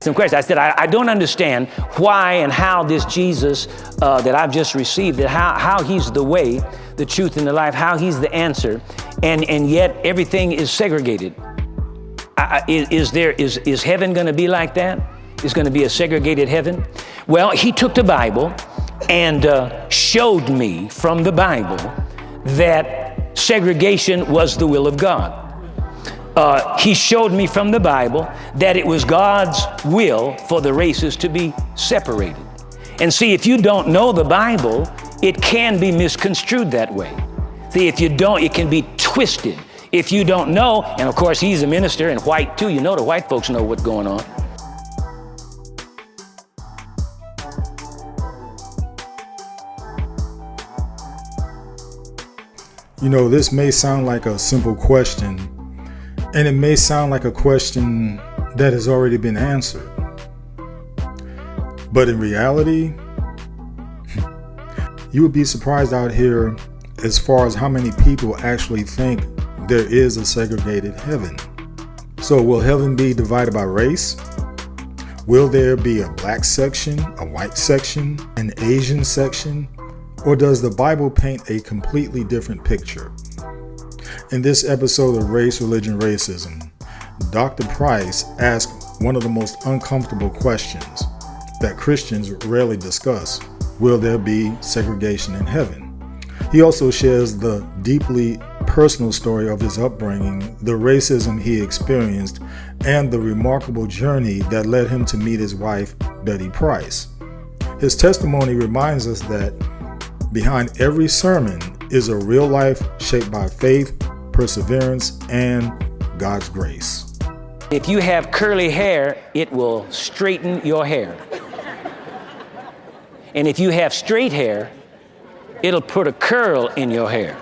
Some questions. I said, I don't understand why and how this Jesus that I've just received, that how he's the way, the truth, and the life, how he's the answer, and yet everything is segregated. Is heaven going to be like that? Is going to be a segregated heaven? Well, he took the Bible and showed me from the Bible that segregation was the will of God. He showed me from the Bible that it was God's will for the races to be separated. And see, if you don't know the Bible, it can be misconstrued that way. See, if you don't, it can be twisted. If you don't know, and of course he's a minister and white too, you know the white folks know what's going on. You know, this may sound like a simple question, and it may sound like a question that has already been answered. But in reality, you would be surprised out here as far as how many people actually think there is a segregated heaven. So will heaven be divided by race? Will there be a black section, a white section, an Asian section? Or does the Bible paint a completely different picture? In this episode of Race, Religion, Racism, Dr. Price asked one of the most uncomfortable questions that Christians rarely discuss. Will there be segregation in heaven? He also shares the deeply personal story of his upbringing, the racism he experienced, and the remarkable journey that led him to meet his wife, Betty Price. His testimony reminds us that behind every sermon is a real life shaped by faith, perseverance, and God's grace. If you have curly hair, it will straighten your hair. And if you have straight hair, it'll put a curl in your hair.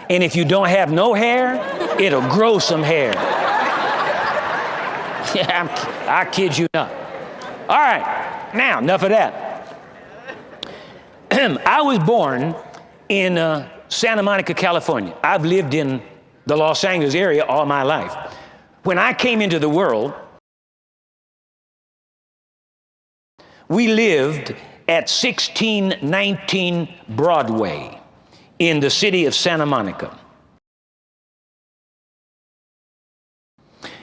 And if you don't have no hair, it'll grow some hair. Yeah, I kid you not. All right, now enough of that. I was born in Santa Monica, California. I've lived in the Los Angeles area all my life. When I came into the world, we lived at 1619 Broadway in the city of Santa Monica.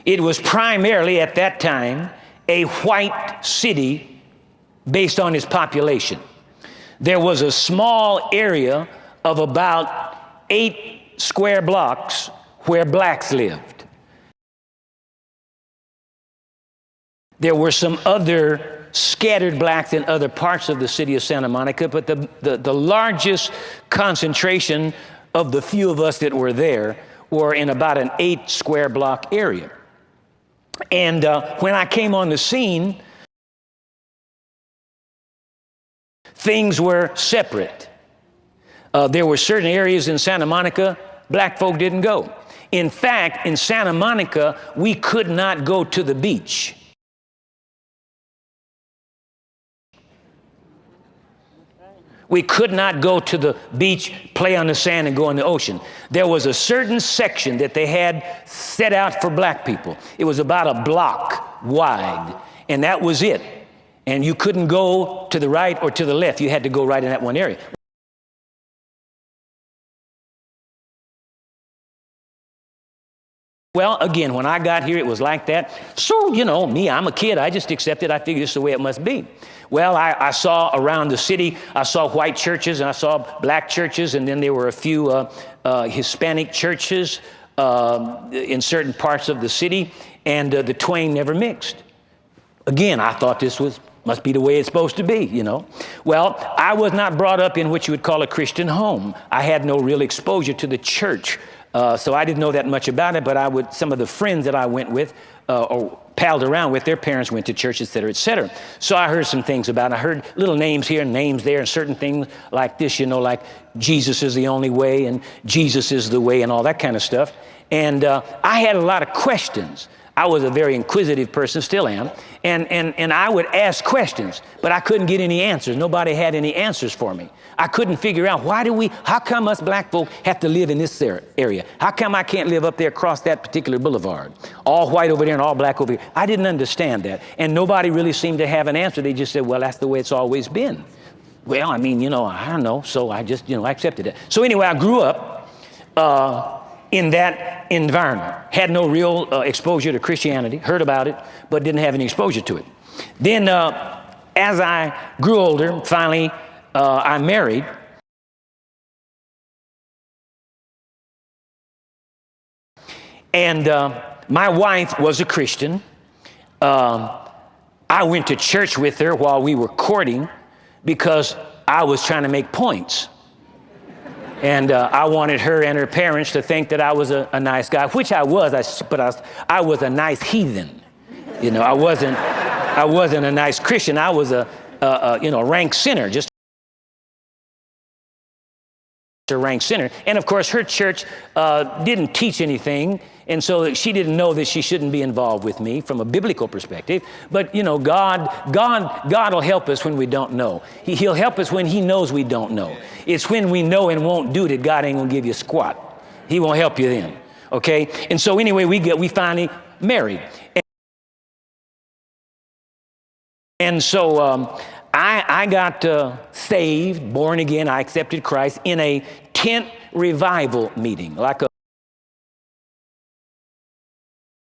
It was primarily at that time a white city based on its population. There was a small area of about 8 square blocks where blacks lived. There were some other scattered blacks in other parts of the city of Santa Monica, but the largest concentration of the few of us that were there were in about an 8 square block area. And when I came on the scene, things were separate. There were certain areas in Santa Monica black folk didn't go. In fact, in Santa Monica, we could not go to the beach. We could not go to the beach, play on the sand, and go in the ocean. There was a certain section that they had set out for black people. It was about a block wide, and that was it. And you couldn't go to the right or to the left. You had to go right in that one area. Well, again, when I got here, it was like that. So, you know, me, I'm a kid. I just accepted. I figured this is the way it must be. Well, I saw around the city, I saw white churches and I saw black churches, and then there were a few Hispanic churches in certain parts of the city, and the twain never mixed. Again, I thought this must be the way it's supposed to be, you know. Well, I was not brought up in what you would call a Christian home. I had no real exposure to the church. So I didn't know that much about it, but some of the friends that I went with or palled around with, their parents went to church, et cetera, et cetera. So I heard some things about it. I heard little names here and names there and certain things like this, you know, like Jesus is the only way and Jesus is the way and all that kind of stuff. And I had a lot of questions. I was a very inquisitive person, still am, and I would ask questions, but I couldn't get any answers. Nobody had any answers for me. I couldn't figure out how come us black folk have to live in this area? How come I can't live up there across that particular boulevard? All white over there and all black over here. I didn't understand that. And nobody really seemed to have an answer. They just said, well, that's the way it's always been. Well, I mean, I don't know. So I just, I accepted it. So anyway, I grew up in that environment. Had no real exposure to Christianity. Heard about it, but didn't have any exposure to it. Then as I grew older, finally, I married. And my wife was a Christian. I went to church with her while we were courting because I was trying to make points. And I wanted her and her parents to think that I was a nice guy, which I was, but I was a nice heathen. I wasn't a nice Christian. I was a rank sinner, just a rank sinner. And of course, her church didn't teach anything, and so she didn't know that she shouldn't be involved with me from a biblical perspective. But God will help us when we don't know. He'll help us when He knows we don't know. It's when we know and won't do that God ain't gonna give you squat. He won't help you then. Okay. And so anyway, we finally married. And so I got saved, born again. I accepted Christ in a tent revival meeting, like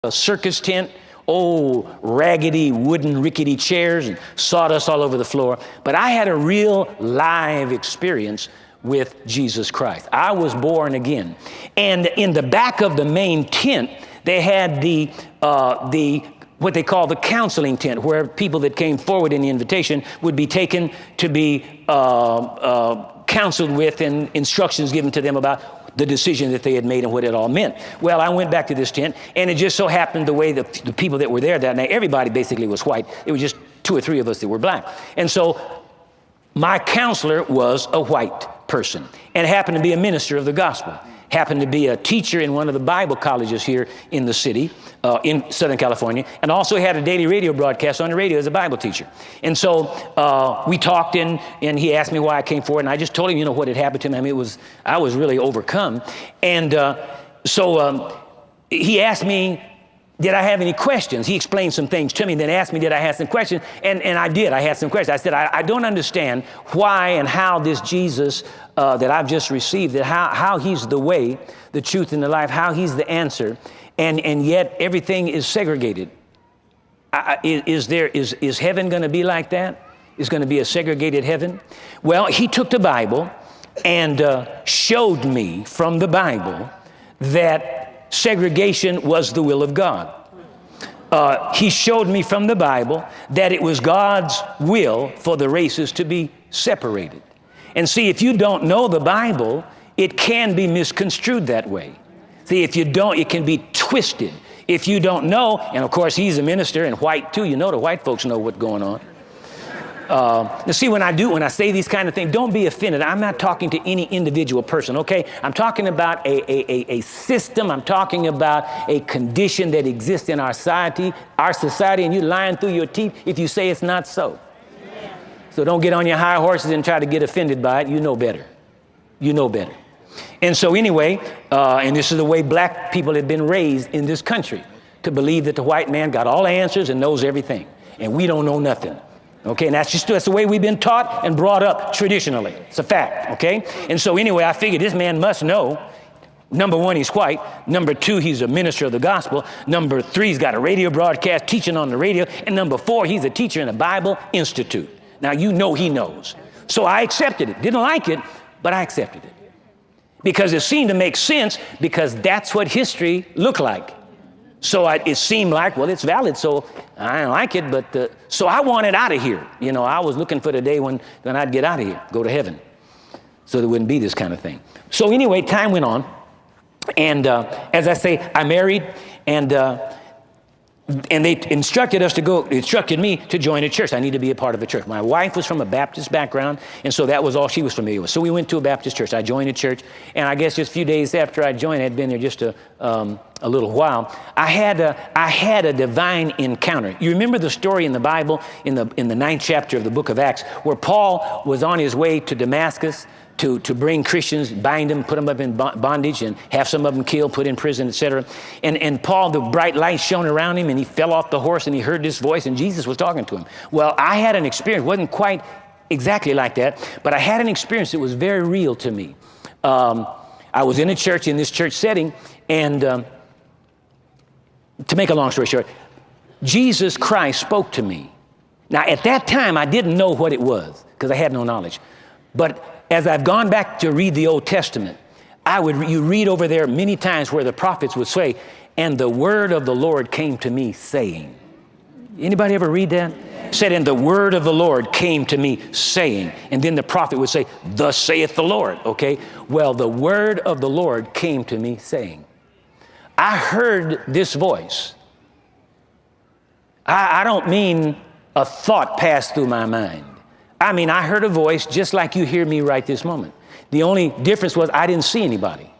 a circus tent, old raggedy wooden rickety chairs and sawdust all over the floor. But I had a real live experience with Jesus Christ. I was born again. And in the back of the main tent, they had the what they call the counseling tent, where people that came forward in the invitation would be taken to be counseled with and instructions given to them about the decision that they had made and what it all meant. Well, I went back to this tent, and it just so happened the way the people that were there that night, everybody basically was white. It was just 2 or 3 of us that were black. And so my counselor was a white person and happened to be a minister of the gospel. Happened to be a teacher in one of the Bible colleges here in the city, in Southern California, and also had a daily radio broadcast on the radio as a Bible teacher. And so we talked, and he asked me why I came forward, and I just told him, what had happened to me. I mean, I was really overcome. And so he asked me, did I have any questions? He explained some things to me, and then asked me, did I have some questions? And I did. I had some questions. I said, I don't understand why and how this Jesus that I've just received, that how He's the way, the truth, and the life, how He's the answer, and yet everything is segregated. Is heaven going to be like that? Is going to be a segregated heaven? Well, he took the Bible and showed me from the Bible that segregation was the will of God. He showed me from the Bible that it was God's will for the races to be separated. And see, if you don't know the Bible, it can be misconstrued that way. See, if you don't, it can be twisted. If you don't know, and of course he's a minister and white too, the white folks know what's going on. Now see, when I say these kind of things, don't be offended. I'm not talking to any individual person, okay? I'm talking about a system. I'm talking about a condition that exists in our society, and you're lying through your teeth if you say it's not so. So don't get on your high horses and try to get offended by it. You know better. You know better. And so anyway, and this is the way black people have been raised in this country, to believe that the white man got all the answers and knows everything, and we don't know nothing. Okay, and that's the way we've been taught and brought up traditionally. It's a fact, okay? And so anyway, I figured this man must know. Number 1, he's white. Number 2, he's a minister of the gospel. Number 3, he's got a radio broadcast teaching on the radio. And number 4, he's a teacher in a Bible institute. Now, he knows. So I accepted it. Didn't like it, but I accepted it. Because it seemed to make sense, because that's what history looked like. So it seemed like, well, it's valid, so I don't like it, but so I wanted out of here. I was looking for the day when I'd get out of here, go to heaven, so there wouldn't be this kind of thing. So anyway, time went on, and as I say, I married, and And they instructed me to join a church. I need to be a part of a church. My wife was from a Baptist background, and so that was all she was familiar with. So we went to a Baptist church. I joined a church, and I guess just a few days after I joined, I'd been there just a little while, I had a divine encounter. You remember the story in the Bible, in the 9th chapter of the book of Acts, where Paul was on his way to Damascus to bring Christians, bind them, put them up in bondage, and have some of them killed, put in prison, etc. And Paul, the bright light shone around him, and he fell off the horse, and he heard this voice, and Jesus was talking to him. Well, I had an experience, wasn't quite exactly like that, but I had an experience that was very real to me. I was in a church, in this church setting, and to make a long story short, Jesus Christ spoke to me. Now, at that time, I didn't know what it was, because I had no knowledge. But as I've gone back to read the Old Testament, you read over there many times where the prophets would say, and the word of the Lord came to me saying. Anybody ever read that? Said, and the word of the Lord came to me saying. And then the prophet would say, thus saith the Lord, okay? Well, the word of the Lord came to me saying. I heard this voice. I don't mean a thought passed through my mind. I mean, I heard a voice just like you hear me right this moment. The only difference was I didn't see anybody.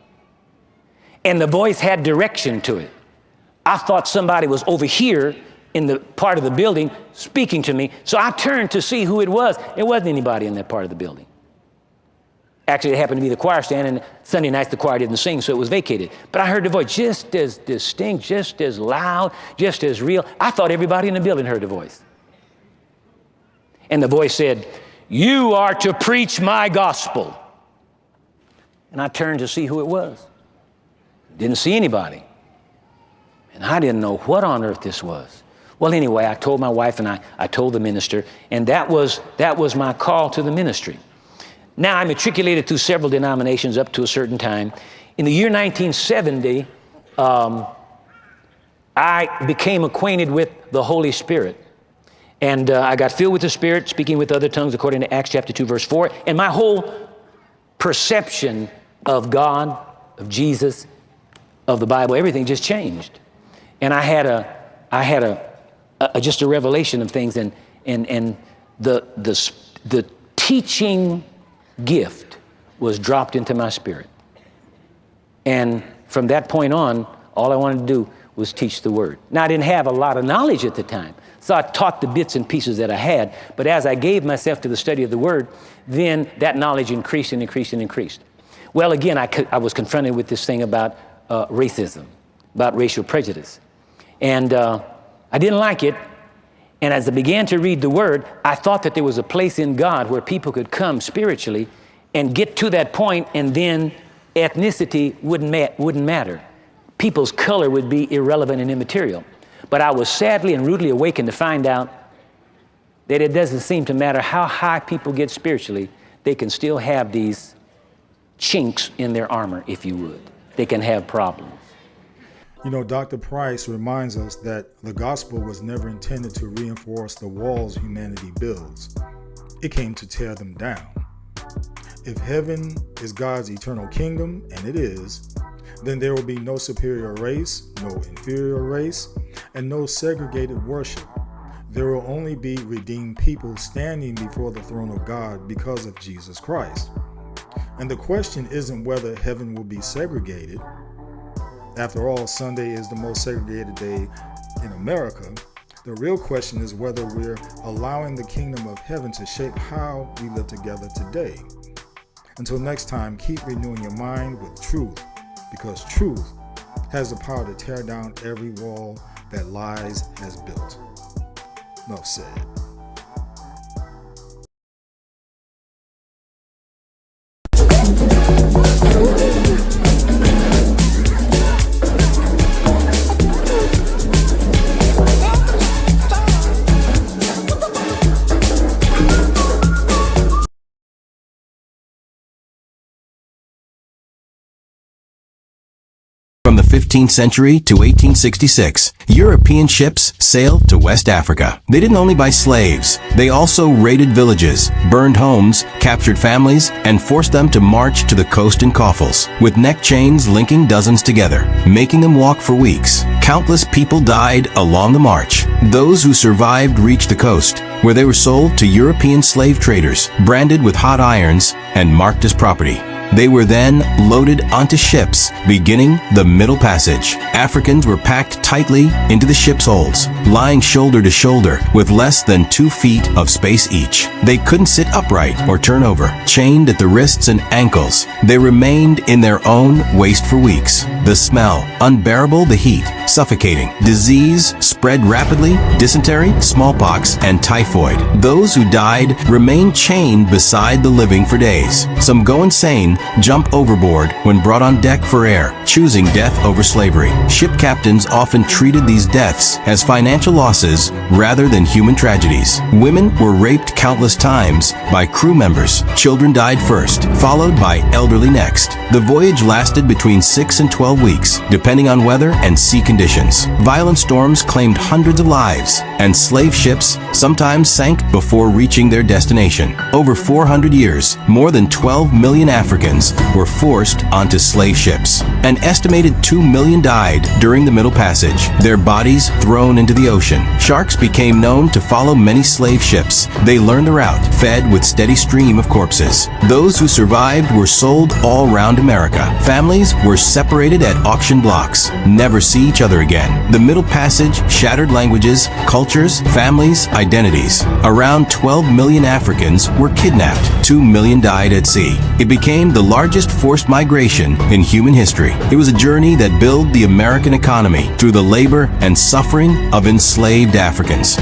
And the voice had direction to it. I thought somebody was over here in the part of the building speaking to me. So I turned to see who it was. It wasn't anybody in that part of the building. Actually, it happened to be the choir stand, and Sunday nights the choir didn't sing, so it was vacated. But I heard the voice just as distinct, just as loud, just as real. I thought everybody in the building heard the voice. And the voice said, you are to preach my gospel. And I turned to see who it was. Didn't see anybody. And I didn't know what on earth this was. Well, anyway, I told my wife and I told the minister, and that was my call to the ministry. Now, I matriculated through several denominations up to a certain time. In the year 1970, I became acquainted with the Holy Spirit. And I got filled with the Spirit, speaking with other tongues according to Acts chapter 2, verse 4. And my whole perception of God, of Jesus, of the Bible, everything just changed. And I had just a revelation of things, and the teaching gift was dropped into my spirit. And from that point on, all I wanted to do was teach the word. Now, I didn't have a lot of knowledge at the time, so I taught the bits and pieces that I had. But as I gave myself to the study of the word, then that knowledge increased and increased and increased. Well, again, I was confronted with this thing about racism, about racial prejudice. And I didn't like it. And as I began to read the word, I thought that there was a place in God where people could come spiritually and get to that point, and then ethnicity wouldn't matter. People's color would be irrelevant and immaterial. But I was sadly and rudely awakened to find out that it doesn't seem to matter how high people get spiritually, they can still have these chinks in their armor, if you would. They can have problems. You know, Dr. Price reminds us that the gospel was never intended to reinforce the walls humanity builds. It came to tear them down. If heaven is God's eternal kingdom, and it is, then there will be no superior race, no inferior race, and no segregated worship. There will only be redeemed people standing before the throne of God because of Jesus Christ. And the question isn't whether heaven will be segregated. After all, Sunday is the most segregated day in America. The real question is whether we're allowing the kingdom of heaven to shape how we live together today. Until next time, keep renewing your mind with truth, because truth has the power to tear down every wall that lies has built. Enough said. From the 15th century to 1866, European ships sailed to West Africa. They didn't only buy slaves, they also raided villages, burned homes, captured families, and forced them to march to the coast in coffles, with neck chains linking dozens together, making them walk for weeks. Countless people died along the march. Those who survived reached the coast, where they were sold to European slave traders, branded with hot irons and marked as property. They were then loaded onto ships, beginning the Middle Passage. Africans were packed tightly into the ship's holds, lying shoulder to shoulder with less than 2 feet of space each. They couldn't sit upright or turn over, chained at the wrists and ankles. They remained in their own waste for weeks. The smell, unbearable, the heat, suffocating. Disease spread rapidly, dysentery, smallpox, and typhoid. Those who died remained chained beside the living for days. Some go insane, jump overboard when brought on deck for air, choosing death over slavery. Ship captains often treated these deaths as financial losses rather than human tragedies. Women were raped countless times by crew members. Children died first, followed by elderly next. The voyage lasted between 6 and 12 weeks, depending on weather and sea conditions. Violent storms claimed hundreds of lives, and slave ships sometimes sank before reaching their destination. Over 400 years, more than 12 million Africans were forced onto slave ships. An estimated 2 million died during the Middle Passage, their bodies thrown into the ocean. Sharks became known to follow many slave ships. They learned the route, fed with steady stream of corpses. Those who survived were sold all around America. Families were separated at auction blocks, never see each other again. The Middle Passage shattered languages, cultures, families, identities. Around 12 million Africans were kidnapped. 2 million died at sea. It became the largest forced migration in human history. It was a journey that built the American economy through the labor and suffering of enslaved Africans.